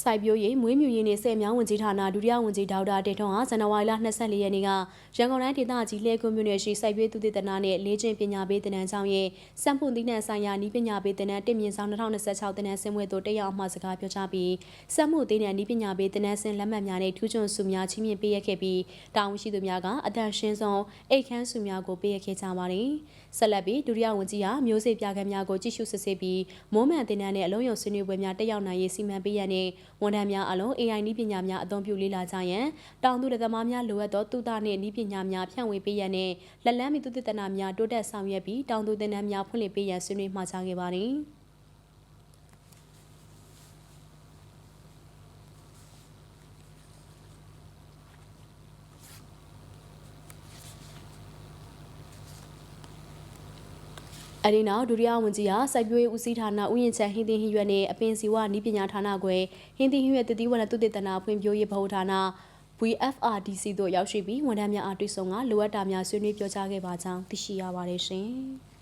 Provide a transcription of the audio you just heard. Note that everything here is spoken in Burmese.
စိုက်ပျိုးရေးမွေးမြူရေးနှင့်ဆည်မြောင်းဝန်ကြီးဌာနဒုတိယဝန်ကြီးဒေါက်တာတေထွန်းဟာဇန်နဝါရီလ24ရက်နေ့ကရန်ကုန်တိုင်းဒေသကြီးလျှဲကုန်းမြို့နယ်ရှိစိုက်ပျိုးသုတေသနနှင့်လေ့ကျင့်ပညာပေးသင်တန်းကျောင်းရဲ့စံပွန်သီးနှံဆိုင်ရာဤပညာပေးသင်တန်းတင်မြင့်ဆောင်2026သင်တန်းဆင်းပွဲသို့တက်ရောက်မှစကားပြောကြားပြီးစက်မှုသီးနှံဤပညာပေးသင်တန်းဆင်းလက်မှတ်များနဲ့ထူးချွန်ဆုများချီးမြှင့်ပေးရခဲ့ပြီးတာဝန်ရှိသူများကအတန်ရှင်းဆုံးအိတ်ခမ်းဆုများကိုပေးရခဲ့ကြပါတယ်။ဆက်လက်ပြီးဒုတိယဝန်ကြီးဟာမျိုးစေ့ပြခန်းများကိုကြည့်ရှုစစ်ဆေးပြီးမိုးမှန်သင်တန်းနဲ့အလုံးစုံဆွေးနွေးပွဲများတက်ရောက်နိုင်ရေးစီမံပေးရန်နဲ့ဝန်ထမ်းများအလုံး AI နည်းပညာများအသုံးပြုလေ့လာကြရန်တောင်သူသမားများလိုအပ်သောသုတနှင့်နည်းပညာများဖြန့်ဝေပေးရန်နဲ့လက်လန်းမီသုတေသနများတိုးတက်ဆောင်ရွက်ပြီးတောင်သူသင်တန်းများဖွင့်လှစ်ပေးရန်ဆွေးနွေးမှာကြားခဲ့ပါသည်။အဒီနောက်ဒုတိယဝန်ကြီးဟာစိုက်ပျိုးရေးဦးစီးဌာနဥယျာဉ်ချဟင်းသီးဟင်းရွက်နဲ့အပင်စီဝနည်းပညာဌာနခွဲဟင်းသီးဟင်းရွက်တည်တည်ဝနသုတေသနဖွံ့ဖြိုးရေးဗဟိုဌာန VFRDC တို့ရောက်ရှိပြီးဝန်ထမ်းများအားတွေ့ဆုံကလိုအပ်တာများဆွေးနွေးပြောကြားခဲ့ပါကြောင်းသိရှိရပါတယ်ရှင်။